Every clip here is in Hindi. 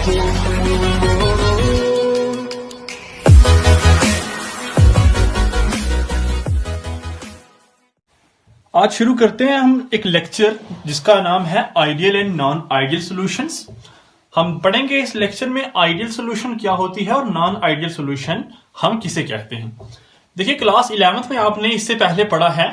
आज शुरू करते हैं हम एक लेक्चर जिसका नाम है ideal and non ideal solutions. हम पढ़ेंगे इस लेक्चर में आइडियल सॉल्यूशन क्या होती है और नॉन आइडियल सॉल्यूशन हम किसे कहते हैं। देखिए क्लास 11th में आपने इससे पहले पढ़ा है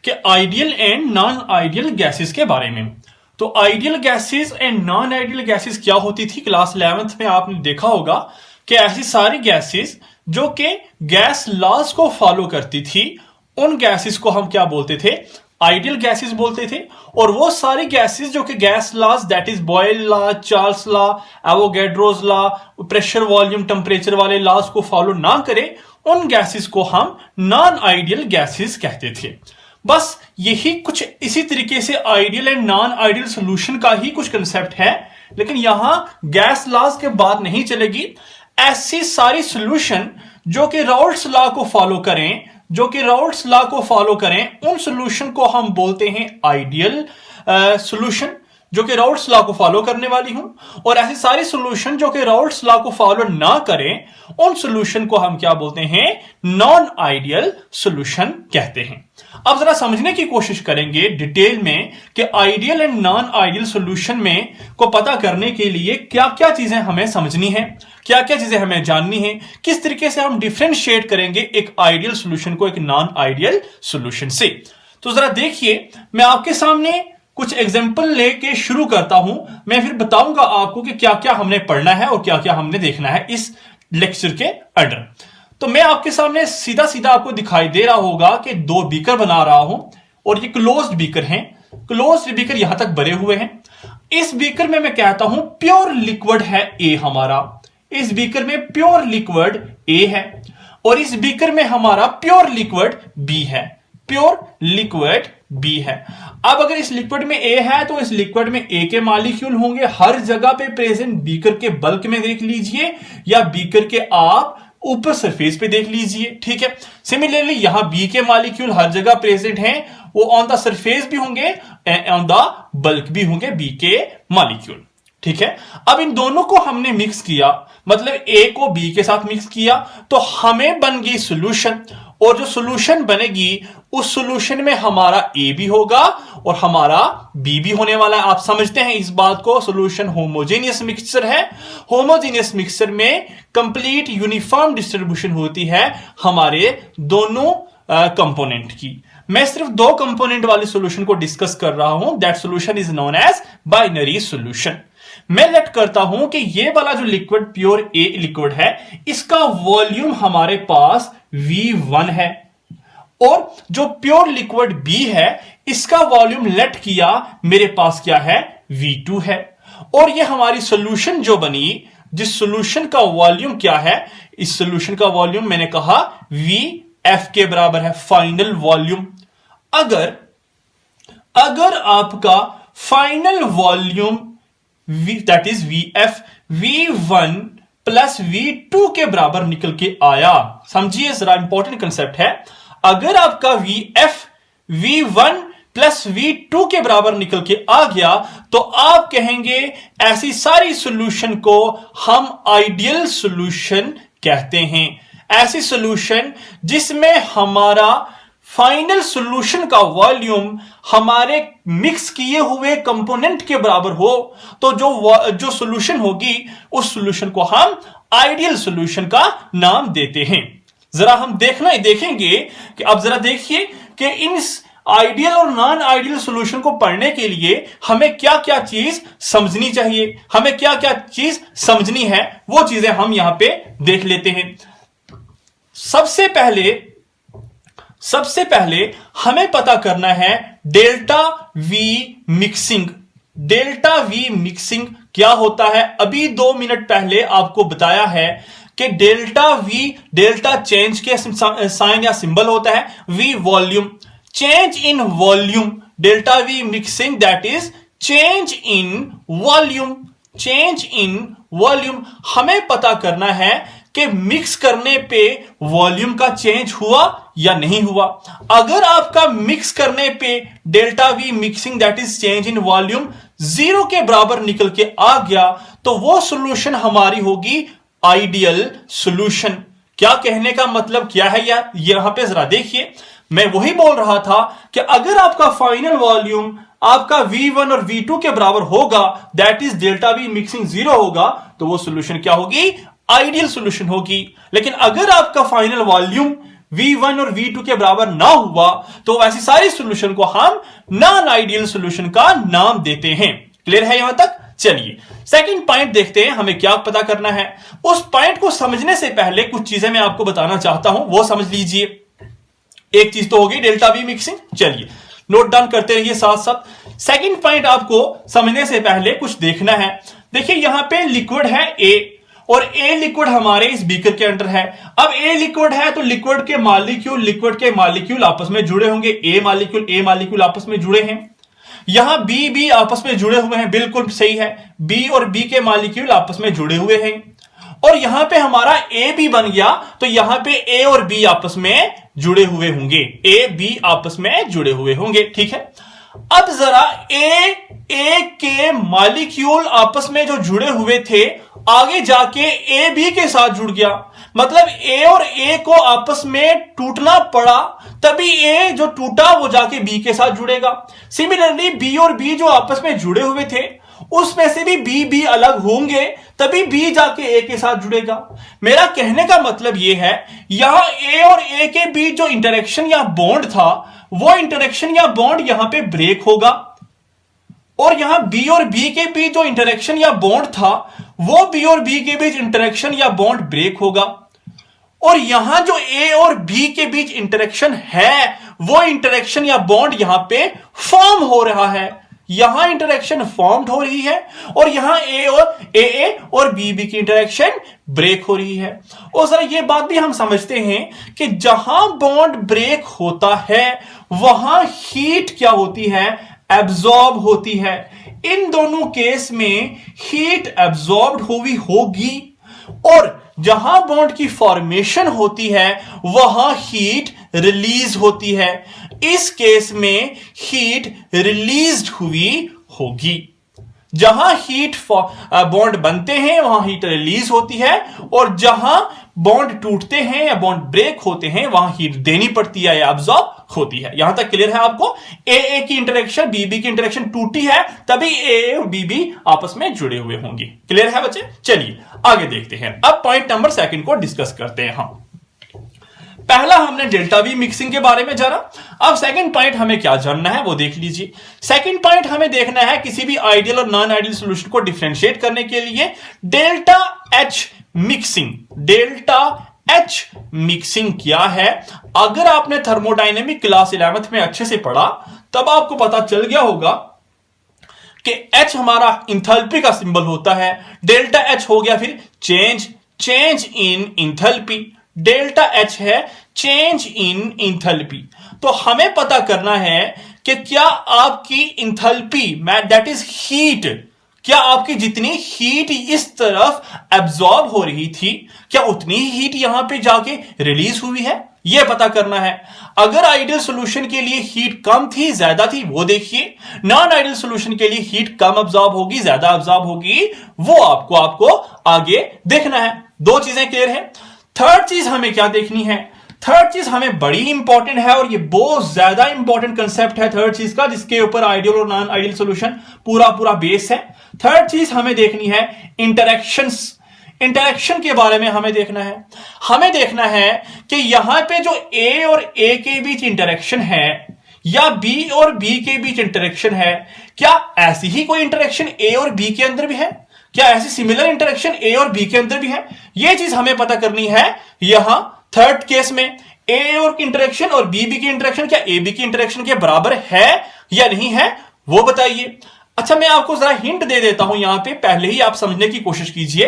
कि ideal and non ideal gases के बारे में। तो ideal gases and non ideal gases क्या होती थी, क्लास 11th में आपने देखा होगा कि ऐसी सारी गैसेस जो कि गैस लॉज को फॉलो करती थी उन गैसेस को हम क्या बोलते थे, आइडियल गैसेस बोलते थे। और वो सारी गैसेस जो कि gas laws that is Boyle law, Charles law, Avogadro's law, pressure volume temperature वाले लॉज को फॉलो ना करे उन गैसेस को हम नॉन आइडियल गैसेस कहते थे। बस यही कुछ इसी तरीके से ideal and non ideal solution का ही कुछ कंसेप्ट है, लेकिन यहां गैस लॉज के बाद नहीं चलेगी। ऐसी सारी सॉल्यूशन जो कि राउल्ट्स लॉ को फॉलो करें, उन सॉल्यूशन को हम बोलते हैं आइडियल सॉल्यूशन जो कि राउल्ट्स लॉ को फॉलो करने वाली हूं। और ऐसी सारी सॉल्यूशन जो कि राउल्ट्स लॉ को फॉलो ना करें उन सॉल्यूशन को हम क्या बोलते हैं, नॉन आइडियल सॉल्यूशन कहते हैं। अब जरा समझने की कोशिश करेंगे डिटेल में कि ideal and non ideal solution में को पता करने के लिए क्या क्या चीजें हमें समझनी है, क्या क्या चीजें हमें जाननी है, किस तरीके से हम डिफरेंशिएट करेंगे एक आइडियल सॉल्यूशन को एक नॉन आइडियल सॉल्यूशन से। तो जरा देखिए, मैं आपके सामने कुछ एग्जांपल लेके शुरू करता हूं, मैं फिर बताऊंगा आपको कि क्या क्या हमने पढ़ना है और क्या क्या हमने देखना है इस लेक्चर के अंडर। तो मैं आपके सामने सीधा सीधा आपको दिखाई दे रहा होगा कि दो बीकर बना रहा हूं और ये क्लोज्ड बीकर हैं। क्लोज्ड बीकर यहां तक भरे हुए हैं। इस बीकर में मैं कहता हूं प्योर लिक्विड है ए हमारा, इस बीकर में प्योर लिक्विड ए है और इस बीकर में हमारा प्योर लिक्विड बी है, प्योर लिक्विड बी है। अब अगर इस लिक्विड में ए है तो इस लिक्विड में ए के मॉलिक्यूल होंगे हर जगह पे प्रेजेंट। बीकर के बल्क में देख लीजिए या बीकर के आप ऊपर सरफेस पे देख लीजिए, ठीक है। सिमिलरली यहां बी के मॉलिक्यूल हर जगह प्रेजेंट हैं, वो ऑन द सरफेस भी होंगे, ऑन द बल्क भी होंगे बी के मॉलिक्यूल, ठीक है। अब इन दोनों को हमने मिक्स किया, मतलब ए को बी के साथ मिक्स किया तो हमें बन गई सॉल्यूशन। और जो सॉल्यूशन बनेगी उस सॉल्यूशन में हमारा ए भी होगा और हमारा बी भी होने वाला है। आप समझते हैं इस बात को, सॉल्यूशन होमोजेनियस मिक्सचर है। होमोजेनियस मिक्सचर में कंप्लीट यूनिफॉर्म डिस्ट्रीब्यूशन होती है हमारे दोनों कंपोनेंट की। मैं सिर्फ दो कंपोनेंट वाले सॉल्यूशन को डिस्कस कर रहा हूं, that solution is known as binary solution. मैं लेट करता हूं कि ये वाला जो लिक्विड प्योर ए लिक्विड है इसका वॉल्यूम हमारे पास V1 है और जो प्योर लिक्विड B है इसका वॉल्यूम लेट किया मेरे पास क्या है, V2 है। और ये हमारी सॉल्यूशन जो बनी, जिस सॉल्यूशन का वॉल्यूम क्या है, इस सॉल्यूशन का वॉल्यूम मैंने कहा VF के बराबर है, फाइनल वॉल्यूम। अगर आपका final volume that is VF V1 plus V2 के बराबर निकल के आया, समझिए जरा इंपॉर्टेंट कंसेप्ट है। अगर आपका VF V1 प्लस V2 के बराबर निकल के आ गया तो आप कहेंगे ऐसी सारी सॉल्यूशन को हम आइडियल सॉल्यूशन कहते हैं। ऐसी सॉल्यूशन जिसमें हमारा फाइनल सॉल्यूशन का वॉल्यूम हमारे मिक्स किए हुए कंपोनेंट के बराबर हो तो जो सॉल्यूशन होगी उस सॉल्यूशन को हम आइडियल सॉल्यूशन का नाम देते हैं। जरा हम देखेंगे कि अब जरा देखिए कि इन आइडियल और नॉन आइडियल सॉल्यूशन को पढ़ने के लिए हमें क्या क्या चीज समझनी चाहिए, हमें क्या क्या चीज समझनी है, वो चीजें हम यहां पे देख लेते हैं। सबसे पहले हमें पता करना है delta V mixing. Delta V mixing क्या होता है, अभी 2 मिनट पहले आपको बताया है कि डेल्टा चेंज के साइन या सिंबल होता है, V volume, change in volume, delta V mixing that is change in volume. हमें पता करना है कि मिक्स करने पे वॉल्यूम का चेंज हुआ या नहीं हुआ। अगर आपका मिक्स करने पे delta V mixing that is change in volume 0 के बराबर निकल के आ गया तो वो सॉल्यूशन हमारी होगी आइडियल सॉल्यूशन। क्या कहने का मतलब क्या है यार, यहां पे जरा देखिए, मैं वही बोल रहा था कि अगर आपका फाइनल वॉल्यूम आपका V1 और V2 के बराबर होगा, that is delta V mixing 0 होगा, तो वो सॉल्यूशन क्या होगी, आइडियल सॉल्यूशन होगी। लेकिन अगर आपका फाइनल वॉल्यूम V1 और V2 के बराबर ना हुआ, तो ऐसी सारी सॉल्यूशन को हम नॉन आइडियल सॉल्यूशन का नाम देते हैं। क्लियर है यहां तक? चलिए सेकंड पॉइंट देखते हैं, हमें क्या पता करना है। उस पॉइंट को समझने से पहले कुछ चीजें मैं आपको बताना चाहता हूं, वो समझ लीजिए। एक चीज तो होगी डेल्टा V मिक्सिंग, चलिए नोट डाउन करते रहिए साथ साथ। सेकंड पॉइंट आपको समझने से पहले कुछ देखना है। देखिए यहां पे लिक्विड है A, और A लिक्विड हमारे इस बीकर के अंदर है। अब A लिक्विड है तो लिक्विड के मॉलिक्यूल आपस में जुड़े होंगे। A मॉलिक्यूल आपस में जुड़े हैं। यहां B आपस में जुड़े हुए हैं, बिल्कुल सही है। B और B के मॉलिक्यूल आपस में जुड़े हुए हैं। और यहां पे हमारा AB बन गया, तो यहां पे A और B आपस में जुड़े हुए होंगे। A B आपस में जुड़े हुए होंगे, ठीक है। अब जरा A के मॉलिक्यूल आपस में जो जुड़े हुए थे, आगे जाके A B के साथ जुड़ गया। मतलब A और A को आपस में टूटना पड़ा, तभी A जो टूटा वो जाके B के साथ जुड़ेगा। सिमिलरली B और B जो आपस में जुड़े हुए थे, उसमें से भी B अलग होंगे, तभी B जाके A के साथ जुड़ेगा। मेरा कहने का मतलब यह है, यहां A और A के बीच जो इंटरेक्शन या बॉन्ड था, वो इंटरेक्शन या बॉन्ड यहां पे ब्रेक होगा, और यहां B और B के बीच जो इंटरेक्शन या बॉन्ड था, वो B और B के बीच इंटरेक्शन या बॉन्ड ब्रेक होगा। और यहां जो A और B के बीच इंटरेक्शन है, वो इंटरेक्शन या बॉन्ड यहां पे फॉर्म हो रहा है। यहां इंटरेक्शन फॉर्म्ड हो रही है, और यहां AA और BB की इंटरेक्शन ब्रेक हो रही है। और जरा ये बात भी हम समझते हैं कि जहां बॉन्ड ब्रेक होता है, वहां हीट क्या होती है, एब्जॉर्ब होती है। इन दोनों केस में हीट एब्जॉर्ब हुई होगी, और जहां बॉन्ड की फॉर्मेशन होती है, वहां हीट रिलीज होती है। इस केस में हीट रिलीज्ड हुई होगी। जहां हीट बॉन्ड बनते हैं, वहां हीट रिलीज होती है, और जहां बॉन्ड टूटते हैं या बॉन्ड ब्रेक होते हैं, वहां हीट देनी पड़ती है या अब्सॉर्ब होती है। यहां तक क्लियर है आपको? AA की इंटरेक्शन BB की इंटरेक्शन टूटी है, तभी AA और BB आपस में जुड़े हुए होंगे। क्लियर है बच्चे? चलिए आगे देखते हैं। अब पॉइंट नंबर सेकंड को डिस्कस करते हैं हम। पहला हमने डेल्टा V मिक्सिंग के बारे में जाना। अब सेकंड पॉइंट हमें क्या जानना है, वो देख लीजिए। सेकंड पॉइंट हमें देखना है, किसी भी आइडियल और नॉन आइडियल सॉल्यूशन को डिफरेंशिएट करने के लिए delta H mixing. Delta H mixing क्या है? अगर आपने थर्मोडायनेमिक क्लास 11th में अच्छे से पढ़ा, तब आपको पता चल गया होगा कि H हमारा इंथैल्पी का सिंबल होता है। डेल्टा H हो गया फिर change in enthalpy. Delta H है चेंज इन इंथैल्पी। तो हमें पता करना है कि क्या आपकी इंथैल्पी, दैट इज हीट, क्या आपकी जितनी हीट इस तरफ एब्जॉर्ब हो रही थी, क्या उतनी ही हीट यहां पे जाके रिलीज हुई है, यह पता करना है। अगर आइडियल सॉल्यूशन के लिए हीट कम थी, ज्यादा थी, वो देखिए। नॉन आइडियल सॉल्यूशन के लिए हीट कम एब्जॉर्ब होगी, ज्यादा एब्जॉर्ब होगी, वो आपको आगे देखना है। दो चीजें क्लियर है। थर्ड चीज हमें क्या देखनी है? थर्ड चीज हमें बड़ी इंपॉर्टेंट है, और ये बहुत ज्यादा इंपॉर्टेंट कंसेप्ट है थर्ड चीज का, जिसके ऊपर आइडियल और नॉन आइडियल सॉल्यूशन पूरा बेस है। थर्ड चीज हमें देखनी है इंटरेक्शंस। इंटरेक्शन के बारे में हमें देखना है। हमें देखना है कि यहां पे जो A और A के बीच इंटरेक्शन है, या B और B के बीच इंटरेक्शन है, क्या ऐसी ही कोई इंटरेक्शन A और B के अंदर भी है? क्या ऐसी सिमिलर इंटरेक्शन A और B के अंदर भी है? यह चीज हमें पता करनी है। यहां थर्ड केस में A और की इंटरेक्शन और BB की इंटरेक्शन क्या AB की इंटरेक्शन के बराबर है या नहीं है, वो बताइए। अच्छा, मैं आपको जरा हिंट दे देता हूं, यहां पे पहले ही आप समझने की कोशिश कीजिए।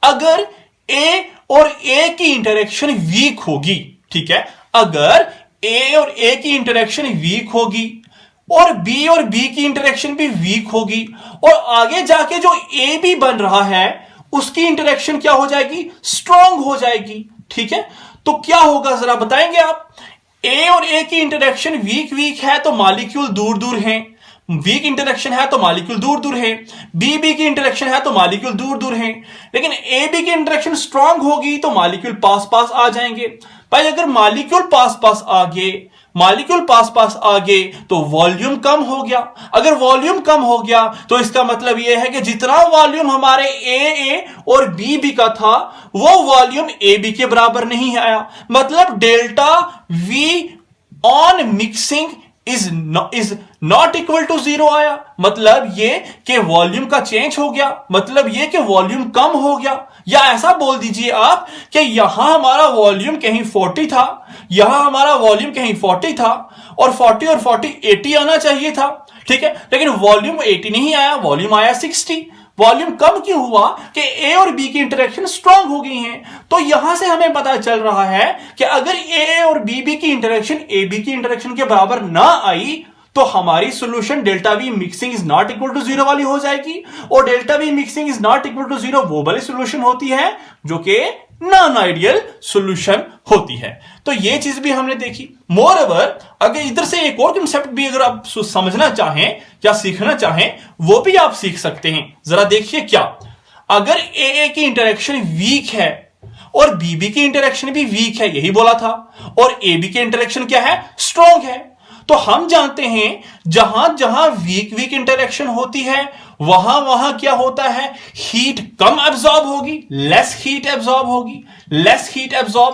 अगर A और A की इंटरेक्शन वीक होगी, ठीक है, अगर A और A की इंटरेक्शन वीक होगी, और B और B की इंटरेक्शन भी वीक होगी, और आगे जाके जो AB बन रहा है, उसकी इंटरेक्शन क्या हो जाएगी? स्ट्रॉन्ग हो जाएगी, ठीक है। तो क्या होगा जरा बताएंगे आप? A और A की इंटरेक्शन वीक है, तो मॉलिक्यूल दूर दूर हैं। वीक इंटरेक्शन है तो मॉलिक्यूल दूर दूर है, बी बी की इंटरेक्शन है तो मॉलिक्यूल दूर दूर है, लेकिन ए बी की इंटरेक्शन स्ट्रांग होगी तो मॉलिक्यूल पास पास आ जाएंगे। भाई अगर मॉलिक्यूल पास पास आ गए तो वॉल्यूम कम हो गया। अगर वॉल्यूम कम हो गया तो इसका मतलब यह है कि जितना वॉल्यूम हमारे ए और बी बी का था वो वॉल्यूम ए बी के बराबर नहीं आया। मतलब delta V on mixing is not equal to zero आया। मतलब ये कि वॉल्यूम का चेंज हो गया, मतलब ये कि वॉल्यूम कम हो गया। या ऐसा बोल दीजिए आप कि यहां हमारा वॉल्यूम कहीं 40 था, यहां हमारा वॉल्यूम कहीं 40 था और 40 और 40 80 आना चाहिए था, ठीक है, लेकिन वॉल्यूम 80 नहीं आया, वॉल्यूम आया 60। वॉल्यूम कम क्यों हुआ कि ए और बी की इंटरेक्शन स्ट्रांग हो गई है। तो यहां से हमें पता चल रहा है कि अगर ए और बी बी की इंटरेक्शन ए बी की इंटरेक्शन के बराबर ना आई तो हमारी solution delta V mixing is not equal to zero वाली हो जाएगी। और delta V mixing is not equal to zero वो वाली सॉल्यूशन होती है जो कि नॉन आइडियल सॉल्यूशन होती है। तो ये चीज भी हमने देखी। मोर ओवर अगर इधर से एक और कंसेप्ट भी अगर आप समझना चाहें या सीखना चाहें वो भी आप सीख सकते हैं। जरा देखिए, क्या अगर ए की इंटरेक्शन वीक है और बी की इंटरेक्शन भी वीक है, यही बोला था, और ए बी की इंटरेक्शन क्या है, स्ट्रॉन्ग है, तो हम जानते हैं जहां जहां वीक इंटरेक्शन होती है वहां वहां क्या होता है, हीट कम एब्जॉर्ब होगी, लेस हीट एब्जॉर्ब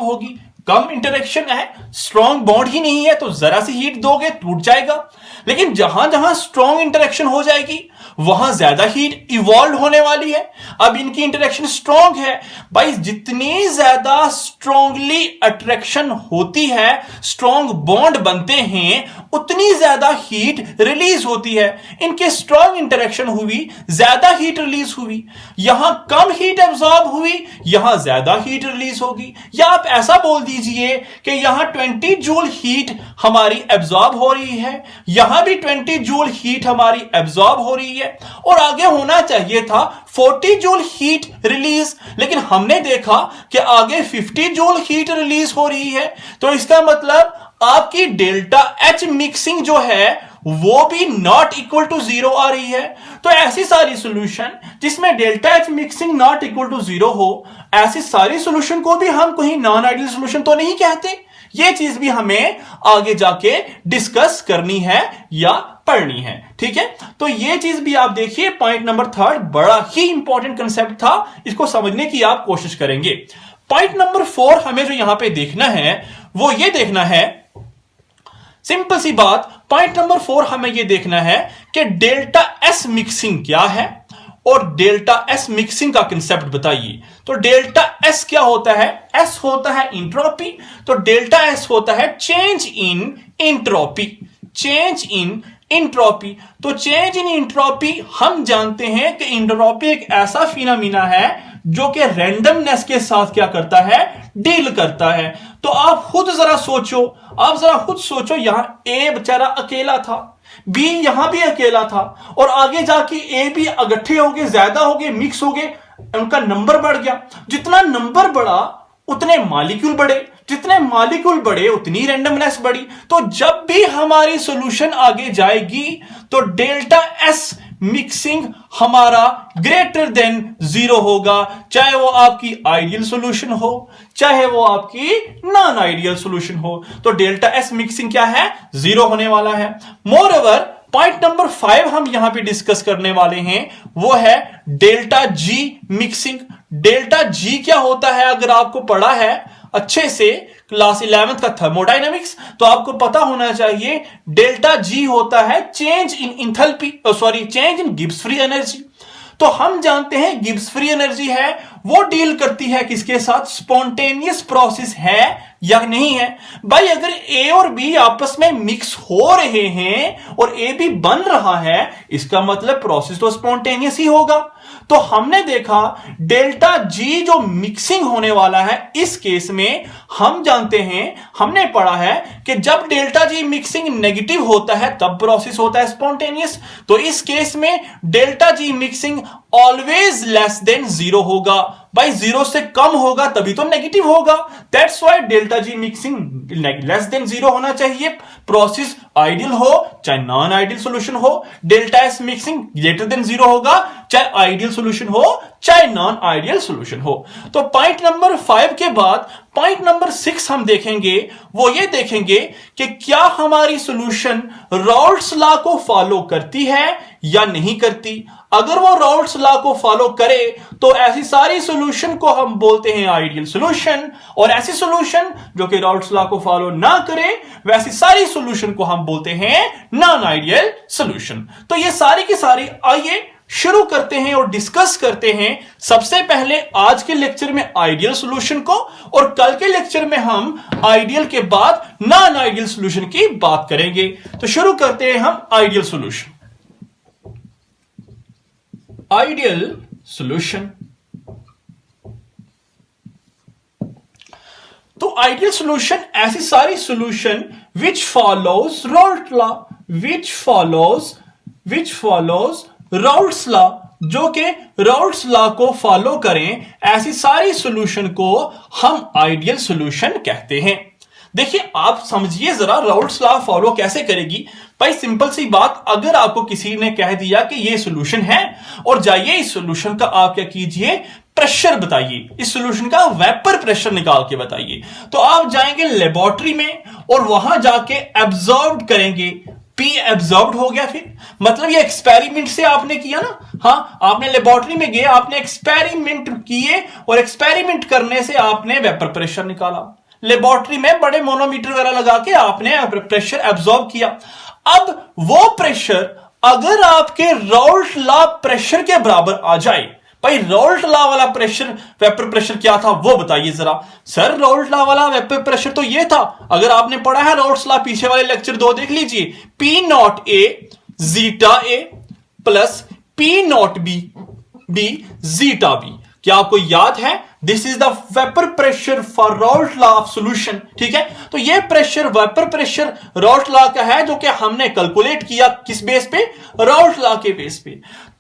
होगी। कम इंटरेक्शन है, स्ट्रॉन्ग बॉन्ड ही नहीं है, तो जरा सी हीट दोगे टूट जाएगा। लेकिन जहां जहां स्ट्रॉन्ग इंटरेक्शन हो जाएगी वहां ज्यादा हीट इवॉल्व होने वाली है। अब इनकी इंटरेक्शन स्ट्रॉन्ग है, भाई जितनी ज्यादा स्ट्रॉन्गली अट्रैक्शन होती है, स्ट्रॉन्ग बॉन्ड बनते हैं, उतनी ज्यादा हीट रिलीज होती है। इनके स्ट्रॉन्ग इंटरेक्शन हुई, ज्यादा हीट रिलीज हुई। यहां कम हीट एब्जॉर्ब हुई, यहां ज्यादा हीट रिलीज होगी। या आप ऐसा बोल दीजिए कि यहां 20 जूल हीट हमारी एब्जॉर्ब हो रही है, यहां भी 20 जूल हीट हमारी एब्जॉर्ब हो रही है, और आगे होना चाहिए था 40 जूल हीट रिलीज, लेकिन हमने देखा कि आगे 50 जूल हीट रिलीज हो रही है। तो इसका मतलब आपकी डेल्टा एच मिक्सिंग जो है वो भी नॉट इक्वल टू जीरो आ रही है। तो ऐसी सारी सॉल्यूशन जिसमें delta H mixing not equal to zero हो, ऐसी सारी सॉल्यूशन को भी हम कहीं नॉन आइडियल सॉल्यूशन तो नहीं कहते। ये चीज भी हमें आगे जाके डिस्कस करनी है या पढ़नी है, ठीक है। तो ये चीज भी आप देखिए, पॉइंट नंबर 3 बड़ा ही इंपॉर्टेंट कंसेप्ट था, इसको समझने की आप कोशिश करेंगे। पॉइंट नंबर 4 हमें जो यहां पे देखना है वो ये देखना है, सिंपल सी बात, पॉइंट नंबर 4 हमें यह देखना है कि डेल्टा एस मिक्सिंग क्या है और डेल्टा एस मिक्सिंग का कंसेप्ट बताइए। तो डेल्टा एस क्या होता है, एस होता है इंट्रोपी, तो डेल्टा एस होता है change in entropy, change in entropy. तो चेंज इन इंट्रोपी हम जानते हैं कि इंट्रोपी एक ऐसा फिनोमिना है जो कि रैंडमनेस के साथ क्या करता है, डील करता है। तो आप खुद जरा सोचो, यहां ए बेचारा अकेला था, बी यहां भी अकेला था, और आगे जाके ए बी इकट्ठे हो गए, ज्यादा हो गए, मिक्स हो गए, उनका नंबर बढ़ गया। जितना नंबर बढ़ा उतने मॉलिक्यूल बढ़े, जितने मॉलिक्यूल बढ़े उतनी रैंडमनेस बढ़ी। तो जब भी हमारी सॉल्यूशन आगे जाएगी तो डेल्टा एस मिक्सिंग हमारा ग्रेटर देन जीरो होगा, चाहे वो आपकी आइडियल सॉल्यूशन हो, चाहे वो आपकी नॉन आइडियल सॉल्यूशन हो। तो डेल्टा एस मिक्सिंग क्या है, जीरो होने वाला है। मोर ओवर पॉइंट नंबर 5 हम यहां पे डिस्कस करने वाले हैं वो है डेल्टा जी मिक्सिंग। डेल्टा जी क्या होता है, अगर आपको पढ़ा है अच्छे से क्लास 11th का थर्मोडायनेमिक्स तो आपको पता होना चाहिए डेल्टा जी होता है change in enthalpy, change in Gibbs free energy. तो हम जानते हैं गिब्स फ्री एनर्जी है वो डील करती है किसके साथ, स्पॉन्टेनियस प्रोसेस है या नहीं है। भाई अगर ए और बी आपस में मिक्स हो रहे हैं और ए बी बन रहा है, इसका मतलब प्रोसेस तो स्पॉन्टेनियस ही होगा। तो हमने देखा डेल्टा जी जो मिक्सिंग होने वाला है, इस केस में हम जानते हैं, हमने पढ़ा है कि जब डेल्टा जी मिक्सिंग नेगेटिव होता है तब प्रोसेस होता है स्पॉन्टेनियस। तो इस केस में delta G mixing always less than zero होगा। भाई 0 से कम होगा तभी तो नेगेटिव होगा। That's why delta G mixing less than 0 होना चाहिए, प्रोसेस आइडियल हो चाहे नॉन आइडियल सॉल्यूशन हो। Delta S mixing greater than 0 होगा चाहे आइडियल सॉल्यूशन हो चाहे नॉन आइडियल सॉल्यूशन हो। तो पॉइंट नंबर 5 के बाद पॉइंट नंबर 6 हम देखेंगे, वो ये देखेंगे कि क्या हमारी सॉल्यूशन राउल्ट्स लॉ को फॉलो करती है या नहीं करती। अगर वो राउल्ट्स लॉ को फॉलो करे तो ऐसी सारी सॉल्यूशन को हम बोलते हैं आइडियल सॉल्यूशन, और ऐसी सॉल्यूशन जो कि राउल्ट्स लॉ को फॉलो ना करे वैसी सारी सॉल्यूशन को हम बोलते हैं नॉन आइडियल सॉल्यूशन। तो ये सारी की सारी आइए शुरू करते हैं और डिस्कस करते हैं। सबसे पहले आज के लेक्चर में आइडियल सॉल्यूशन को, और कल के लेक्चर में हम आइडियल के बाद नॉन आइडियल सॉल्यूशन की बात करेंगे। तो शुरू करते हैं हम आइडियल सॉल्यूशन। आइडियल सॉल्यूशन, तो आइडियल सॉल्यूशन ऐसी सारी solution which follows Raoult law, which follows Raoult's law, जो कि राउल्ट्स लॉ को फॉलो करें, ऐसी सारी सॉल्यूशन को हम आइडियल सॉल्यूशन कहते हैं। देखिए आप समझिए जरा राउल्ट्स लॉ फॉलो कैसे करेगी। भाई सिंपल सी बात, अगर आपको किसी ने कह दिया कि ये सॉल्यूशन है और जाइए इस सॉल्यूशन का आप क्या कीजिए, प्रेशर बताइए, इस सॉल्यूशन का वेपर प्रेशर निकाल के बताइए, तो आप जाएंगे लेबोरेटरी में और वहां जाके एब्जॉर्ब करेंगे। पी एब्जॉर्ब हो गया, फिर मतलब ये एक्सपेरिमेंट से आपने किया ना, हाँ आपने लेबोरेटरी में गए, आपने एक्सपेरिमेंट किए और एक्सपेरिमेंट करने से आपने वेपर प्रेशर निकाला। लेबोरेटरी में बड़े मोनोमीटर वगैरह लगा के आपने प्रेशर एब्जॉर्ब किया। अब वो प्रेशर अगर आपके राउल्ट लॉ प्रेशर के बराबर आ जाए, भाई राउल्ट लॉ वाला प्रेशर वेपर प्रेशर क्या था वो बताइए जरा। सर राउल्ट लॉ वाला वेपर प्रेशर तो ये था, अगर आपने पढ़ा है राउल्ट्स लॉ पीछे वाले लेक्चर 2 देख लीजिए, P naught A zeta A plus P naught B zeta B. क्या आपको याद है? This is the vapour pressure for Raoult law of solution. ठीक है, तो ये pressure vapour pressure Raoult law का है जो कि हमने कैलकुलेट किया किस बेस पे, राउल्ट लॉ के बेस पे।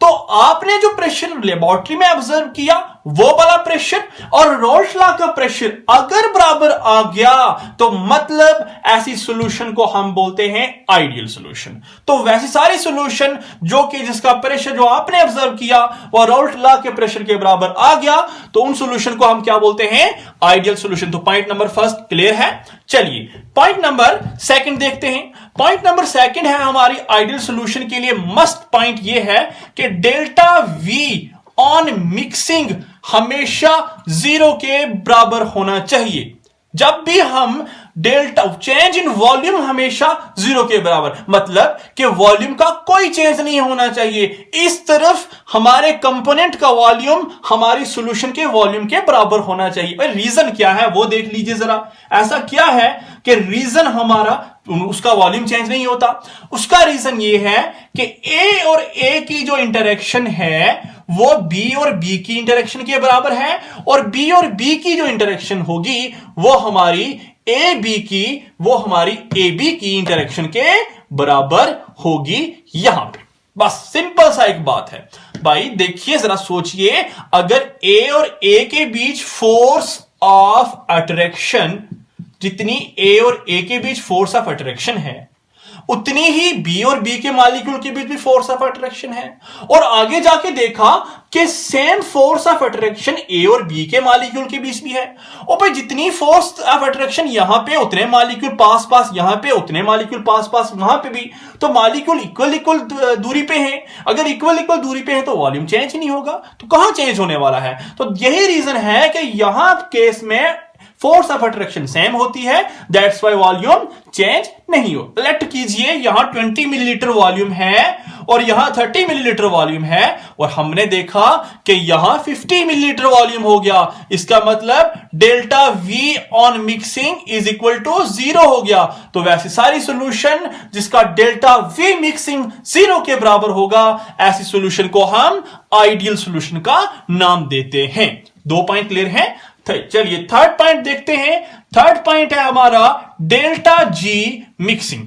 तो आपने जो प्रेशर लेबोरेटरी में ऑब्जर्व किया वो वाला प्रेशर और राउल्ट लॉ का प्रेशर अगर बराबर आ गया तो मतलब ऐसी सॉल्यूशन को हम बोलते हैं आइडियल सॉल्यूशन। तो वैसी सारी सॉल्यूशन जो कि जिसका प्रेशर जो आपने ऑब्जर्व किया वो राउल्ट लॉ के प्रेशर के बराबर आ गया तो उन सॉल्यूशन को हम क्या बोलते हैं, आइडियल सॉल्यूशन। तो पॉइंट नंबर फर्स्ट क्लियर है। चलिए पॉइंट नंबर सेकंड देखते हैं। पॉइंट नंबर सेकंड है हमारी आइडियल सॉल्यूशन के लिए मस्ट पॉइंट ये है कि डेल्टा वी ऑन मिक्सिंग हमेशा 0 के बराबर होना चाहिए। जब भी हम डेल्टा चेंज इन वॉल्यूम हमेशा 0 के बराबर, मतलब कि वॉल्यूम का कोई चेंज नहीं होना चाहिए। इस तरफ हमारे कंपोनेंट का वॉल्यूम हमारी सॉल्यूशन के वॉल्यूम के बराबर होना चाहिए। भाई रीजन क्या है वो देख लीजिए जरा। ऐसा क्या है कि रीजन हमारा उसका वॉल्यूम चेंज नहीं होता? उसका रीजन ये है कि ए और ए की जो इंटरेक्शन है वो बी और बी की इंटरेक्शन के बराबर है, और बी और बी की जो इंटरेक्शन होगी वो हमारी ए बी की, वो हमारी ए बी की इंटरेक्शन के बराबर होगी यहां पे। बस सिंपल सा एक बात है भाई। देखिए जरा सोचिए, अगर ए और ए के बीच फोर्स ऑफ अट्रैक्शन, जितनी ए और ए के बीच फोर्स ऑफ अट्रैक्शन है उतनी ही बी और बी के मॉलिक्यूल के बीच भी फोर्स ऑफ अट्रैक्शन है। और आगे जाके देखा कि सेम फोर्स ऑफ अट्रैक्शन ए और बी के मॉलिक्यूल के बीच भी है। और भाई जितनी फोर्स ऑफ अट्रैक्शन यहां पे उतने मॉलिक्यूल पास पास, यहां पे उतने मॉलिक्यूल पास पास, वहां पे भी, तो मॉलिक्यूल इक्वल दूरी पे हैं। अगर इक्वल दूरी पे है तो वॉल्यूम चेंज ही नहीं होगा, तो कहां चेंज होने वाला है? तो यही रीजन है कि यहां केस में फोर्स ऑफ अट्रैक्शन सेम होती है, दैट्स वाई वॉल्यूम चेंज नहीं हो। लेट कीजिए यहां 20 मिलीलीटर वॉल्यूम है और यहां 30 मिलीलीटर वॉल्यूम है, और हमने देखा कि यहां 50 मिलीलीटर वॉल्यूम हो गया। इसका मतलब delta V on mixing is equal to 0 हो गया। तो वैसे सारी सॉल्यूशन जिसका डेल्टा वी मिक्सिंग 0 के बराबर होगा, ऐसी सॉल्यूशन को हम आइडियल सॉल्यूशन का नाम देते हैं। 2 पॉइंट क्लियर हैं। चलिए थर्ड पॉइंट देखते हैं। थर्ड पॉइंट है हमारा delta G mixing.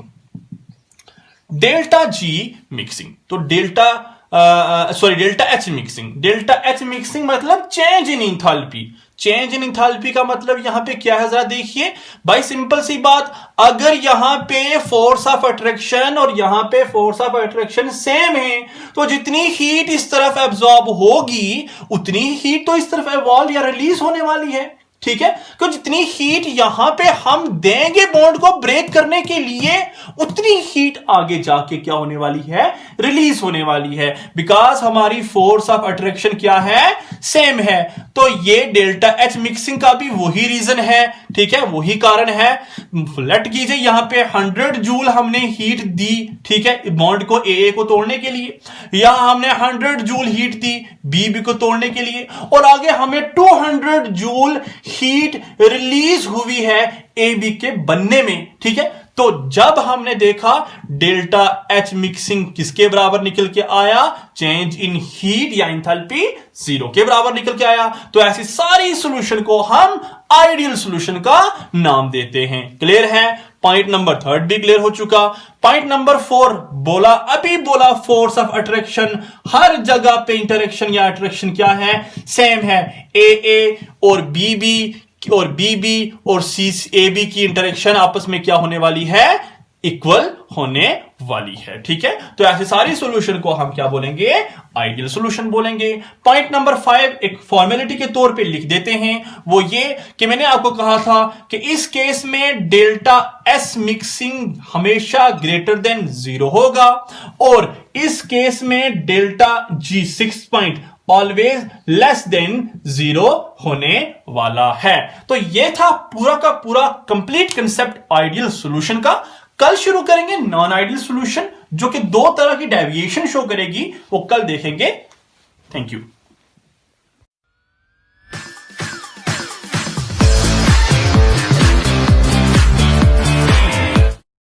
Delta G mixing, तो delta sorry delta H mixing. Delta H mixing मतलब change in enthalpy. Change in enthalpy का मतलब यहां पे क्या है जरा देखिए भाई, सिंपल सी बात, अगर यहां पे फोर्स ऑफ अट्रैक्शन और यहां पे फोर्स ऑफ अट्रैक्शन सेम है तो जितनी हीट इस तरफ एब्जॉर्ब होगी उतनी ही हीट तो इस तरफ एवॉल्व या रिलीज होने वाली है। ठीक है, तो जितनी हीट यहां पे हम देंगे बॉन्ड को ब्रेक करने के लिए उतनी हीट आगे जाके क्या होने वाली है, रिलीज होने वाली है, बिकॉज हमारी फोर्स ऑफ अट्रैक्शन क्या है, सेम है। तो ये डेल्टा एच मिक्सिंग का भी वही रीजन है। ठीक है, वही कारण है। लेट कीजिए यहां पे 100 जूल हमने हीट दी, ठीक है, बॉन्ड को ए को तोड़ने के लिए, यहां हमने 100 जूल हीट दी बी को तोड़ने के लिए, और आगे हमें 200 जूल हीट रिलीज हुई है ए बी के बनने में। ठीक है, तो जब हमने देखा डेल्टा एच मिक्सिंग किसके बराबर निकल के आया, चेंज इन हीट या इंथैल्पी 0 के बराबर निकल के आया, तो ऐसी सारी सॉल्यूशन को हम आइडियल सॉल्यूशन का नाम देते हैं। क्लियर है? पॉइंट नंबर 3 भी क्लियर हो चुका। पॉइंट नंबर 4 बोला, अभी बोला फोर्स ऑफ अट्रैक्शन, हर जगह पे इंटरेक्शन या अट्रैक्शन क्या है, सेम है। ए और बी और बी और सी ए बी की इंटरेक्शन आपस में क्या होने वाली है, इक्वल होने वाली है। ठीक है, तो ऐसे सारी सॉल्यूशन को हम क्या बोलेंगे, आइडियल सॉल्यूशन बोलेंगे। पॉइंट नंबर 5 एक फॉर्मेलिटी के तौर पे लिख देते हैं, वो ये कि मैंने आपको कहा था कि इस केस में डेल्टा एस मिक्सिंग हमेशा ग्रेटर देन 0 होगा, और इस केस में delta G 6 point always less than 0 होने वाला है। तो यह था पूरा का पूरा कंप्लीट कंसेप्ट आइडियल सॉल्यूशन का। कल शुरू करेंगे नॉन आइडियल सॉल्यूशन, जो कि 2 तरह की डेविएशन शो करेगी, वो कल देखेंगे। Thank you.